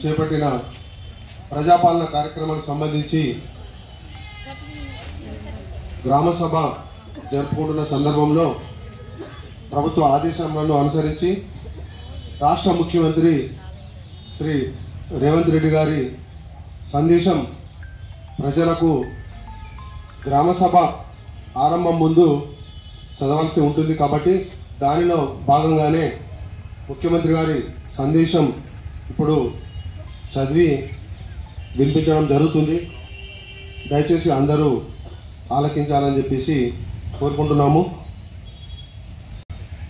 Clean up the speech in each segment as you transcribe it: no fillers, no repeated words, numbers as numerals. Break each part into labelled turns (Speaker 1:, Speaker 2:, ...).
Speaker 1: చేపట్టిన ప్రజాపాలన కార్యక్రమానికి సంబంధించి గ్రామ సభ జరుపుకుంటున్న సందర్భంలో ప్రభుత్వ ఆదేశాలను అనుసరించి రాష్ట్ర ముఖ్యమంత్రి శ్రీ రేవంత్ రెడ్డి గారి సందేశం ప్రజలకు గ్రామ సభ ఆరంభం ముందు చదవాల్సి ఉంటుంది కాబట్టి దానిలో భాగంగానే ముఖ్యమంత్రి గారి సందేశం ఇప్పుడు చదివి వినిపించడం జరుగుతుంది. దయచేసి అందరూ ఆలకించాలని చెప్పేసి కోరుకుంటున్నాము.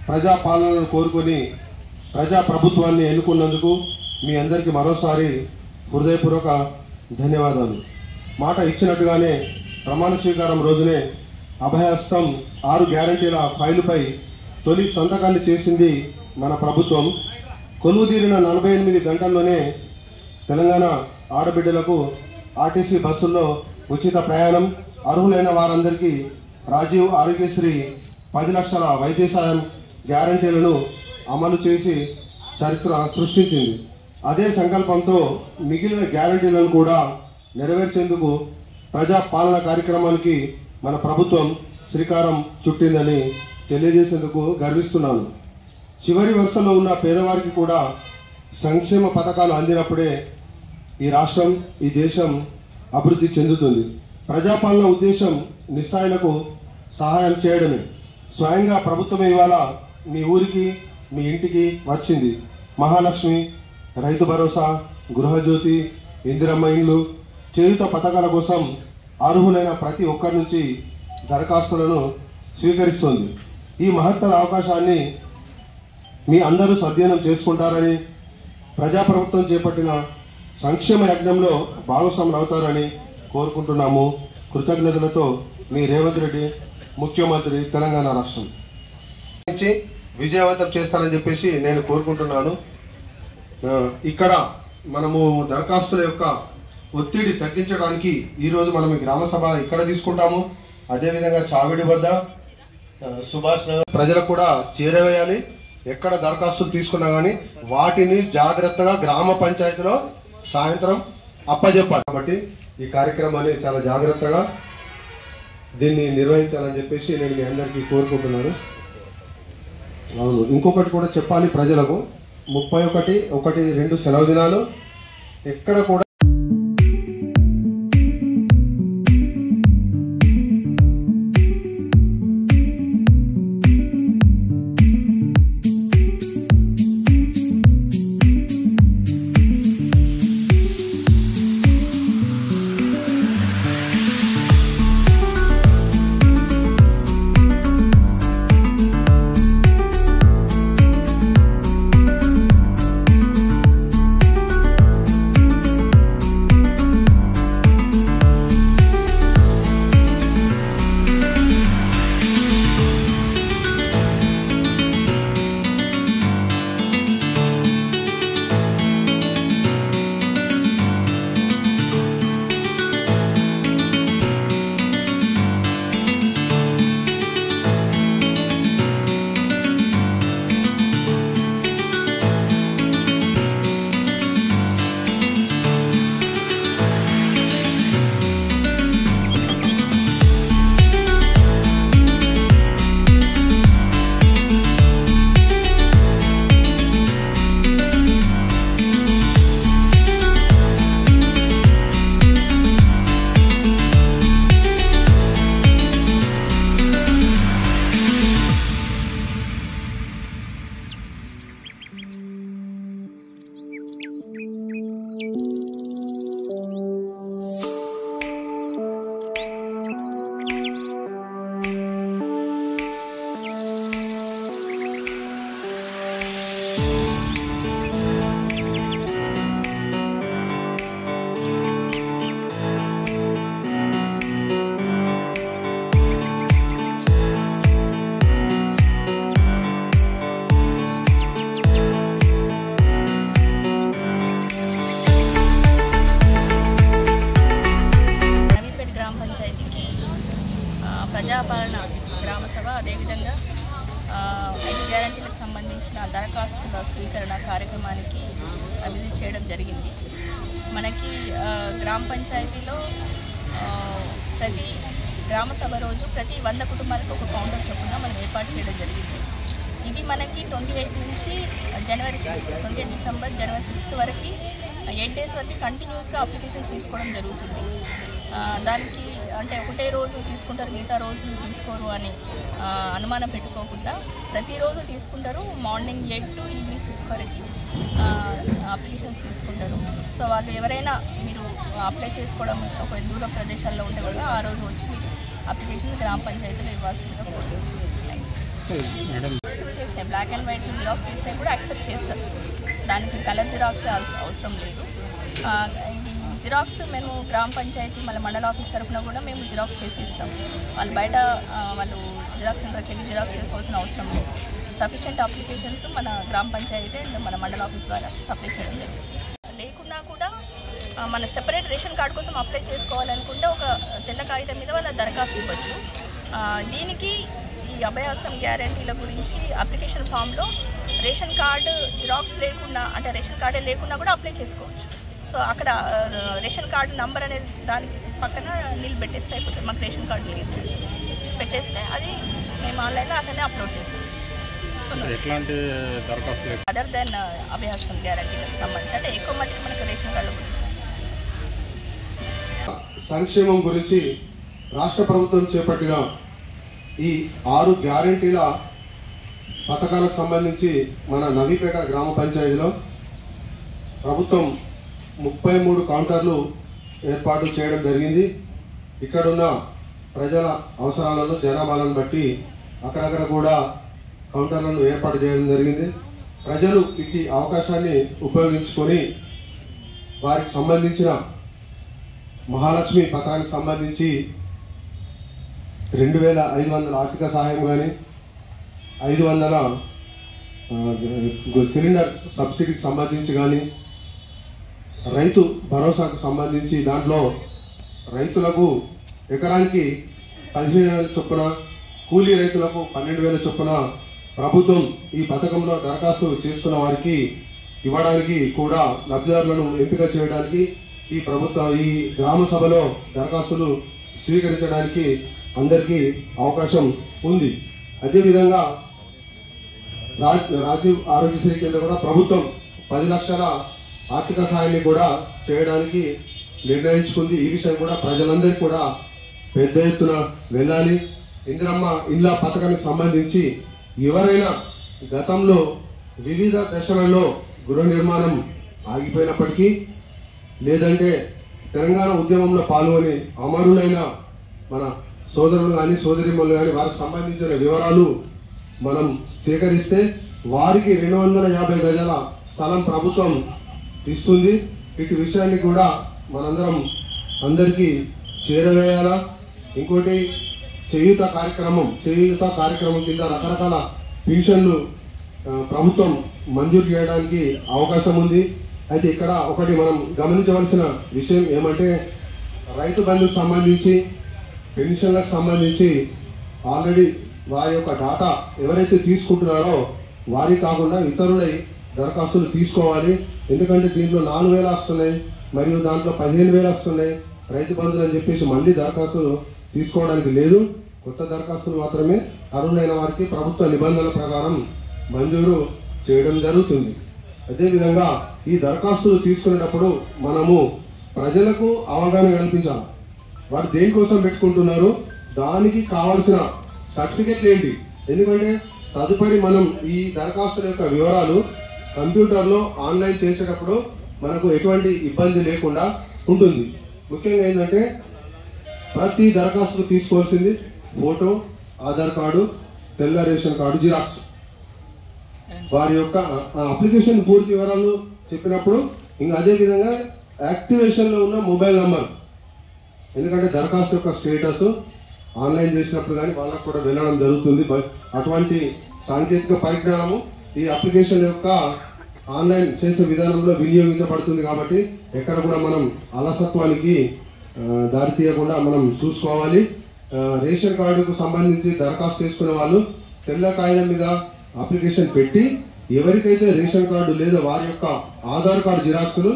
Speaker 1: ప్రజాపాలనను కోరుకొని ప్రజాప్రభుత్వాన్ని ఎన్నుకున్నందుకు మీ అందరికీ మరోసారి హృదయపూర్వక ధన్యవాదాలు. మాట ఇచ్చినట్టుగానే ప్రమాణ స్వీకారం రోజునే అభయహస్తం 6 గ్యారంటీల ఫైలుపై తొలి సంతకాన్ని చేసింది మన ప్రభుత్వం. కొలువుదీరిన 48 గంటల్లోనే తెలంగాణ ఆడబిడ్డలకు ఆర్టీసీ బస్సుల్లో ఉచిత ప్రయాణం, అర్హులైన వారందరికీ రాజీవ్ ఆరోగ్యశ్రీ 10 లక్షల వైద్య సాయం గ్యారంటీలను అమలు చేసి చరిత్ర సృష్టించింది. అదే సంకల్పంతో మిగిలిన గ్యారంటీలను కూడా నెరవేర్చేందుకు ప్రజాపాలన కార్యక్రమానికి మన ప్రభుత్వం శ్రీకారం చుట్టిందని తెలియజేసేందుకు గర్విస్తున్నాను. చివరి వరుసలో ఉన్న పేదవారికి కూడా సంక్షేమ పథకాలు అందినప్పుడే ఈ రాష్ట్రం, ఈ దేశం అభివృద్ధి చెందుతుంది. ప్రజాపాలన ఉద్దేశం నిస్సాయులకు సహాయం చేయడమే. స్వయంగా ప్రభుత్వమే ఇవాళ మీ ఊరికి, మీ ఇంటికి వచ్చింది. మహాలక్ష్మి, రైతు భరోసా, గృహజ్యోతి, ఇందిరమ్మ ఇండ్లు, చేయుత పథకాల కోసం అర్హులైన ప్రతి ఒక్కరి నుంచి దరఖాస్తులను స్వీకరిస్తుంది. ఈ మహత్తర అవకాశాన్ని మీ అందరూ సద్వినియోగం చేసుకుంటారని, ప్రజాప్రభుత్వం చేపట్టిన సంక్షేమ యజ్ఞంలో భాగస్వాములు అవుతారని కోరుకుంటున్నాము. కృతజ్ఞతలతో మీ రేవంత్ రెడ్డి, ముఖ్యమంత్రి, తెలంగాణ రాష్ట్రం నుంచి విజయవంతం చేస్తారని చెప్పేసి నేను కోరుకుంటున్నాను. ఇక్కడ మనము దరఖాస్తుల యొక్క ఒత్తిడి తగ్గించడానికి ఈరోజు మనం ఈ గ్రామ సభ ఇక్కడ తీసుకుంటాము. అదేవిధంగా చావిడి వద్ద, సుభాష్ నగర్ ప్రజలకు కూడా చేరవేయాలి. ఎక్కడ దరఖాస్తులు తీసుకున్నా కానీ వాటిని జాగ్రత్తగా గ్రామ పంచాయతీలో సాయంత్రం అప్పజెప్పాలి. కాబట్టి ఈ కార్యక్రమాన్ని చాలా జాగ్రత్తగా దీన్ని నిర్వహించాలని చెప్పేసి నేను మీ అందరికీ కోరుకుంటున్నాను. అవును, ఇంకొకటి కూడా చెప్పాలి ప్రజలకు. 31, 2 సెలవు దినాలు ఎక్కడ కూడా
Speaker 2: కార్యక్రమానికి విజిట్ చేయడం జరిగింది. మనకి గ్రామ పంచాయతీలో ప్రతి గ్రామ సభ రోజు ప్రతి 100 కుటుంబాలకు ఒక కౌంటర్ చొప్పున మనం ఏర్పాటు చేయడం జరిగింది. ఇది మనకి 28 నుంచి జనవరి 6, 28 డిసెంబర్ జనవరి 6 వరకు 8 డేస్ వరకు కంటిన్యూస్గా అప్లికేషన్ తీసుకోవడం జరుగుతుంది. దానికి అంటే ఒకటే రోజు తీసుకుంటారు, మిగతా రోజులు తీసుకోరు అని అనుమానం పెట్టుకోకుండా ప్రతిరోజు తీసుకుంటారు. మార్నింగ్ 8 to ఈవినింగ్ 6 వరకు అప్లికేషన్స్ తీసుకుంటారు. సో వాళ్ళు ఎవరైనా మీరు అప్లై చేసుకోవడం ఒక దూర ప్రదేశాల్లో ఉంటే కూడా ఆ రోజు వచ్చి మీరు అప్లికేషన్ గ్రామ పంచాయతీలో ఇవ్వాల్సిందిగా కోరుతున్నాను. చేసిన బ్లాక్ అండ్ వైట్ జిరాక్స్ చేసినా కూడా యాక్సెప్ట్ చేస్తారు. దానికి కలర్ జిరాక్స్ అవసరం లేదు. ఇది జిరాక్స్ మేము గ్రామ పంచాయతీ మళ్ళీ మండల ఆఫీస్ తరఫున కూడా మేము జిరాక్స్ చేసి ఇస్తాం. వాళ్ళు బయట వాళ్ళు జిరాక్స్ సెంటర్కి వెళ్ళి జిరాక్స్ చేసుకోవాల్సిన అవసరం లేదు. సఫిషియెంట్ అప్లికేషన్స్ మన గ్రామ పంచాయతీ అండ్ మన మండల ఆఫీస్ ద్వారా సప్లై చేయడం జరుగుతుంది. లేకున్నా కూడా మన సెపరేట్ రేషన్ కార్డు కోసం అప్లై చేసుకోవాలనుకుంటే ఒక తెల్ల కాగితం మీద వాళ్ళ దరఖాస్తు ఇవ్వచ్చు. దీనికి ఈ అభయహస్తం గ్యారంటీల గురించి అప్లికేషన్ ఫామ్లో రేషన్ కార్డు జిరాక్స్ లేకుండా అంటే రేషన్ కార్డే లేకున్నా కూడా అప్లై చేసుకోవచ్చు. సో అక్కడ రేషన్ కార్డు నంబర్ అనేది దానికి పక్కన నీళ్ళు పెట్టేస్తే అయిపోతుంది. మాకు రేషన్ కార్డు లేదు పెట్టేస్తే అది మేము ఆన్లైన్లో అక్కడనే అప్లోడ్ చేస్తాం.
Speaker 3: ఎట్లాంటి దరఖాస్తు
Speaker 2: అదర్ దెన్ అభయహస్తం గ్యారంటీలకు సంబంధించి అంటే ఎక్కువ మట్టుకు మనకు రేషన్ కార్డు గురించి
Speaker 1: సంక్షేమం గురించి రాష్ట్ర ప్రభుత్వం చేపట్టిన ఈ 6 గ్యారంటీల పథకాలకు సంబంధించి మన నవీపేట గ్రామ పంచాయతీలో ప్రభుత్వం 33 కౌంటర్లు ఏర్పాటు చేయడం జరిగింది. ఇక్కడున్న ప్రజల అవసరాలను జనాభాలను బట్టి అక్కడక్కడ కూడా కౌంటర్లను ఏర్పాటు చేయడం జరిగింది. ప్రజలు ఇట్టి అవకాశాన్ని ఉపయోగించుకొని వారికి సంబంధించిన మహాలక్ష్మి పథకానికి సంబంధించి 2500 ఆర్థిక సహాయం కానీ 500 సిలిండర్ సబ్సిడీకి సంబంధించి కానీ రైతు భరోసాకు సంబంధించి దాంట్లో రైతులకు ఎకరానికి 15,000 చొప్పున కూలీ రైతులకు 12,000 చొప్పున ప్రభుత్వం ఈ పథకంలో దరఖాస్తు చేసుకున్న వారికి ఇవ్వడానికి కూడా లబ్ధిదారులను ఎంపిక చేయడానికి ఈ గ్రామ సభలో దరఖాస్తులు స్వీకరించడానికి అందరికీ అవకాశం ఉంది. అదేవిధంగా రాజీవ్ ఆరోగ్యశ్రీ కింద కూడా ప్రభుత్వం 10 లక్షల ఆర్థిక సహాయాన్ని కూడా చేయడానికి నిర్ణయించుకుంది. ఈ విషయం కూడా ప్రజలందరికీ కూడా పెద్ద ఎత్తున వెళ్ళాలి. ఇందిరమ్మ ఇళ్ళ పథకానికి సంబంధించి ఎవరైనా గతంలో వివిధ దశలలో గృహ నిర్మాణం ఆగిపోయినప్పటికీ లేదంటే తెలంగాణ ఉద్యమంలో పాల్గొని అమరులైన మన సోదరులు కానీ సోదరిమణులు కానీ వారికి సంబంధించిన వివరాలు మనం సేకరిస్తే వారికి 250 గజాల స్థలం ప్రభుత్వం ఇస్తుంది. ఇటు విషయాన్ని కూడా మనందరం అందరికీ చేరవేయాలా. ఇంకోటి చేయూత కార్యక్రమం కింద రకరకాల పెన్షన్లు ప్రభుత్వం మంజూరు చేయడానికి అవకాశం ఉంది. అయితే ఇక్కడ ఒకటి మనం గమనించవలసిన విషయం ఏమంటే రైతు బంధుకు సంబంధించి పెన్షన్లకు సంబంధించి ఆల్రెడీ వారి యొక్క డాటా ఎవరైతే తీసుకుంటున్నారో వారి కాకుండా ఇతరులై దరఖాస్తులు తీసుకోవాలి. ఎందుకంటే దీంట్లో 4,000 వస్తున్నాయి మరియు దాంట్లో 15,000 వస్తున్నాయి రైతు బంధువులు అని చెప్పేసి మళ్ళీ దరఖాస్తులు తీసుకోవడానికి లేదు. కొత్త దరఖాస్తులు మాత్రమే అర్హులైన వారికి ప్రభుత్వ నిబంధనల ప్రకారం మంజూరు చేయడం జరుగుతుంది. అదేవిధంగా ఈ దరఖాస్తులు తీసుకునేటప్పుడు మనము ప్రజలకు అవగాహన కల్పించాలి. వారు దేనికోసం పెట్టుకుంటున్నారు, దానికి కావాల్సిన సర్టిఫికెట్లు ఏంటి. ఎందుకంటే తదుపరి మనం ఈ దరఖాస్తుల యొక్క వివరాలు కంప్యూటర్లో ఆన్లైన్ చేసేటప్పుడు మనకు ఎటువంటి ఇబ్బంది లేకుండా ఉంటుంది. ముఖ్యంగా ఏంటంటే ప్రతి దరఖాస్తుకు తీసుకోవాల్సింది ఫోటో, ఆధార్ కార్డు, తెల్ల రేషన్ కార్డు జిరాక్స్, వారి యొక్క అప్లికేషన్ పూర్తి వివరాలు చెప్పినప్పుడు ఇంకా అదేవిధంగా యాక్టివేషన్లో ఉన్న మొబైల్ నెంబర్. ఎందుకంటే దరఖాస్తు యొక్క స్టేటస్ ఆన్లైన్ చేసినప్పుడు కానీ వాళ్ళకు కూడా వెళ్ళడం జరుగుతుంది. అటువంటి సాంకేతిక పరిజ్ఞానము ఈ అప్లికేషన్ యొక్క ఆన్లైన్ చేసే విధానంలో వినియోగించబడుతుంది. కాబట్టి ఎక్కడ కూడా మనం అలసత్వానికి దారి తీయకుండా మనం చూసుకోవాలి. రేషన్ కార్డుకు సంబంధించి దరఖాస్తు చేసుకునే వాళ్ళు తెల్ల కాగితం మీద అప్లికేషన్ పెట్టి ఎవరికైతే రేషన్ కార్డు లేదా వారి యొక్క ఆధార్ కార్డు జిరాక్సులు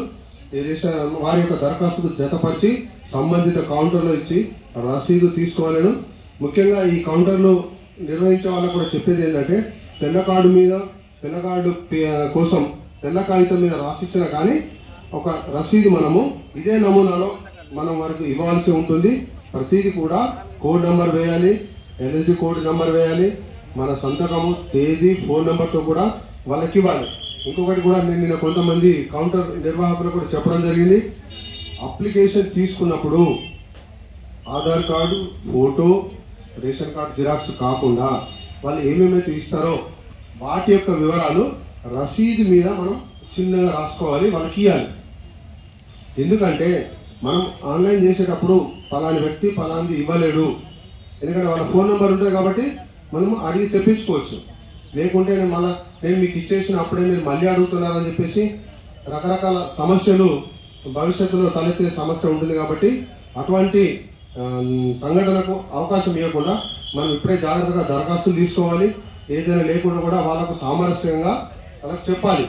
Speaker 1: వారి యొక్క దరఖాస్తుకు జతపరిచి సంబంధిత కౌంటర్లో ఇచ్చి రసీదు తీసుకోవాలను. ముఖ్యంగా ఈ కౌంటర్లు నిర్వహించే వాళ్ళకు కూడా చెప్పేది ఏంటంటే తెల్ల కార్డు కోసం తెల్ల కాగితం మీద రాసిచ్చిన కానీ ఒక రసీదు మనము ఇదే నమూనాలో మనం వారికి ఇవ్వాల్సి ఉంటుంది. ప్రతిదీ కూడా కోడ్ నెంబర్ వేయాలి, ఎల్ఎస్డి కోడ్ నెంబర్ వేయాలి, మన సంతకము, తేదీ, ఫోన్ నెంబర్తో కూడా వాళ్ళకి ఇవ్వాలి. ఇంకొకటి కూడా నేను నిన్న కొంతమంది కౌంటర్ నిర్వాహకులు కూడా చెప్పడం జరిగింది. అప్లికేషన్ తీసుకున్నప్పుడు Aadhaar card, photo, ration card xerox కాకుండా వాళ్ళు ఏమేమైతే ఇస్తారో వాటి యొక్క వివరాలు రసీదు మీద మనం చిన్నగా రాసుకోవాలి, వాళ్ళకి ఇవ్వాలి. ఎందుకంటే మనం ఆన్లైన్ చేసేటప్పుడు పలాని వ్యక్తి పలాంది ఇవ్వలేడు, ఎందుకంటే వాళ్ళ ఫోన్ నెంబర్ ఉంటుంది కాబట్టి మనం అడిగి తెప్పించుకోవచ్చు. లేకుంటే నేను మీకు ఇచ్చేసిన అప్పుడే మీరు మళ్ళీ అడుగుతున్నారని చెప్పేసి రకరకాల సమస్యలు భవిష్యత్తులో తలెత్తే సమస్య ఉంటుంది. కాబట్టి అటువంటి సంఘటనకు అవకాశం ఇవ్వకుండా మనం ఇప్పుడే జాగ్రత్తగా దరఖాస్తులు తీసుకోవాలి. ఏదైనా లేకుండా కూడా వాళ్ళకు సామరస్యంగా వాళ్ళకి చెప్పాలి.